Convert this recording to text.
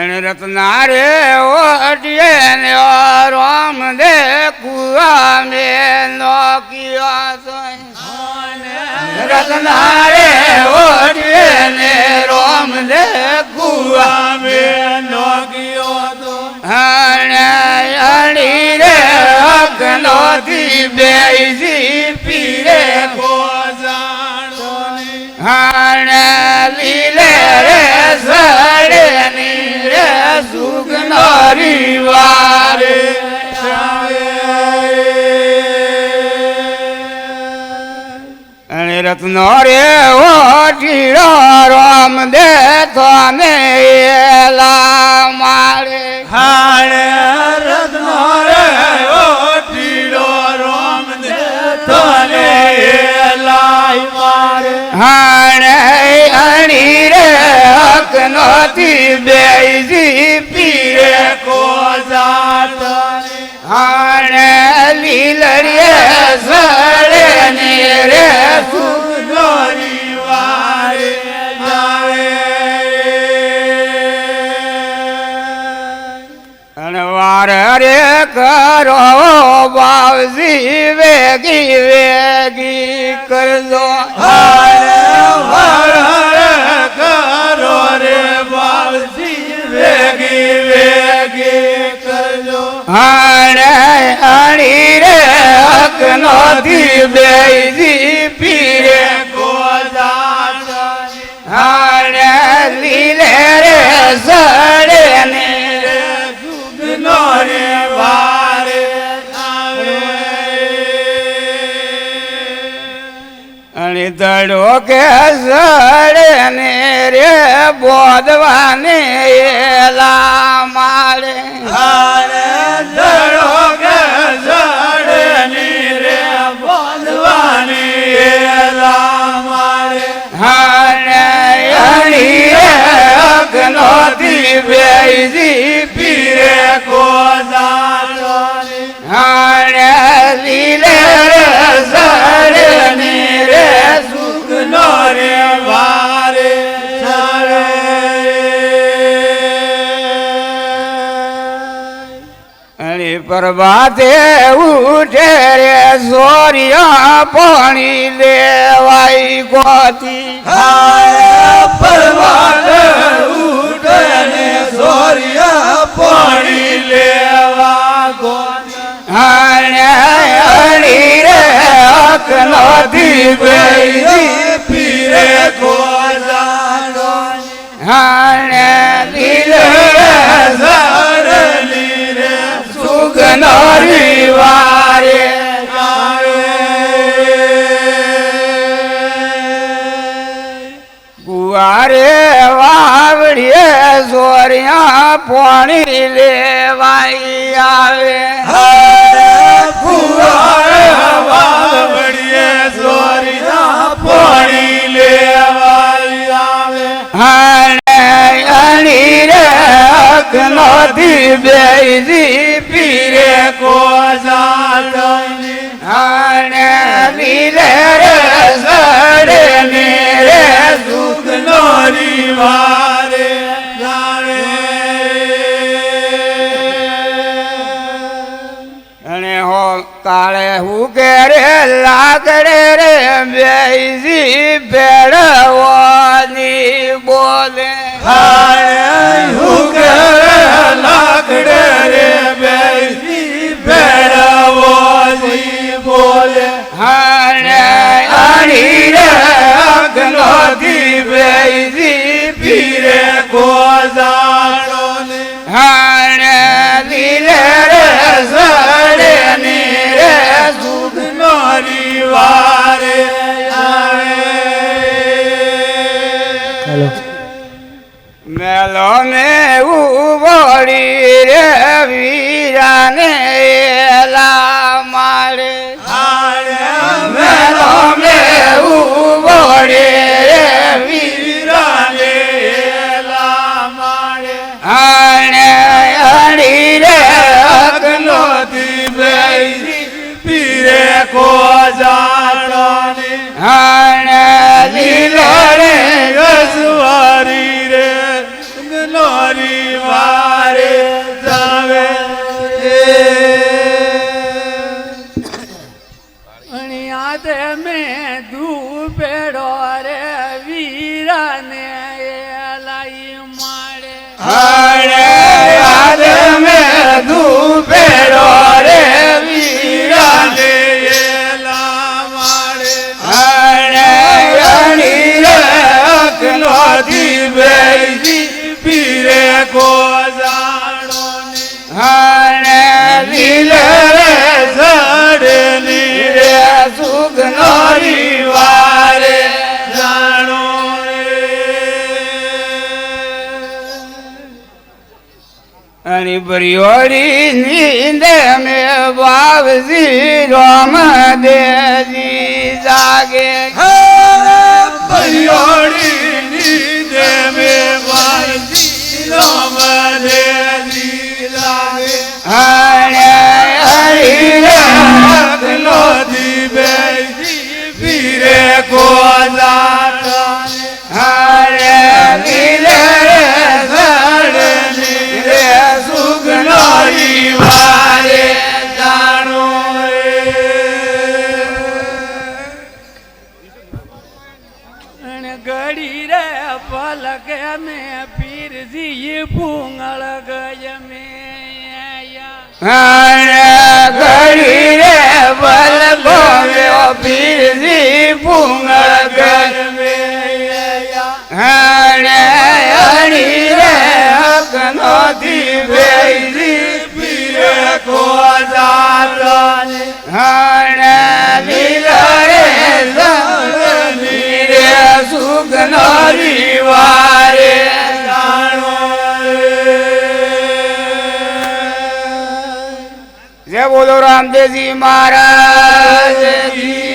रत्ना रे ओटिए ने राम दे कुआ में नौकिया रत्ना रे ओटिए ने राम दे कुआ में नौकियो तो हणी रे अकनोती बेजी पीरे को जानो हणे लीले रे सड़े सुगनारी वारे रत्नो रे ओटीरो राम दे थाने ला मारे हाणे रत्नो रे ओटीरो राम दे थाने लाई मारे हाणे अणी रे अकनोती बेजी पीरे को जात हाणे लीलड़िए सड़े नीरे सुगनोरी वारे वार रे करो बावजी वेगी वेगी कर दो वार करो रे बावजी वेगी वेगी कर दो हाणे अणी रे अकनोती बेजी पीरे को जात हाणे लीले रे सड़े नीरे नोरे वारे अणी दड़ो के सड़े रे बोधवाने ला मारे हारे दड़ो के सड़े रे बोधवाने ला मारे हाणे अणी रे अकनोती बेजी पीरे को जानो हाणे लीले रे सड़े नीरे सुगनोरे वारे अणी प्रभाते उठे रे सोरिया पानी लेवाई गोती परवान उठने सोरिया पानी लेवा गोद हाणे अणी रे अकनोती बेजी पीरे को जानो हाणे लीले सरली रे सुगनोरी वारे गुआरे वावड़िए सोरिया पानी लेवाई आवे फुआरे बावड़िए सोरिया पानी लेवा आवे हाणे अणी रे अकनोती बेजी पीरे को जानो हाणे लीले रे सड़े नीरे सुगनोरी वारे अणे हो काले हुके रे लाकड़े रे बेजी बेड़वानी बोले हुके लाकड़े रे बेजी बेड़वो जी बोले हाणे अणी रे अकनोती बेजी पीरे को जानो हाणे लीले रे सड़े नीरे सुगनोरी वारे मेलो में उबड़ी रे वीराने ला मारे मेलो में उबड़ी रे वीराने ला मारे हाणे अणी रे अकनोती बेजी पीरे को जानो हाणे लीले रे रसवारी रे રીવારે જાવે અણિયાતે મેં ધૂપેડો રે વીરાને લાઈ માડે હરે યાદ મેં ધૂપેડો રે વીરાને એલા મારે હરે અણી રે અખનોથી બેસી પીરે કો જાણો હરે લીલે રે સડની રે સુગનો રીવારે જાણો અને બરિયોરી નીંદે મે બાવજી રામ દેજી જાગે પરિયોડી નીંદે મે વાજી રામ દેજી લાગે હરે હરી રે અગલો દીવેજી પીરે કો જાણો હરે લીલે રે સડની રે સુગનો રીવારે જાણો અને ઘડી રે પલક મેં પીરજી પૂંગળ ગય મેં હરે ઘડી રે બલ ગોવ્યો પીરજી પૂંગળ ગમે હરે હરી રે અકનો દીવેજી પીરે કો જાણો હરે લીલો રે સડની રે સુગનો રીવારે જય બોલો રામદેવજી મહારાજ કી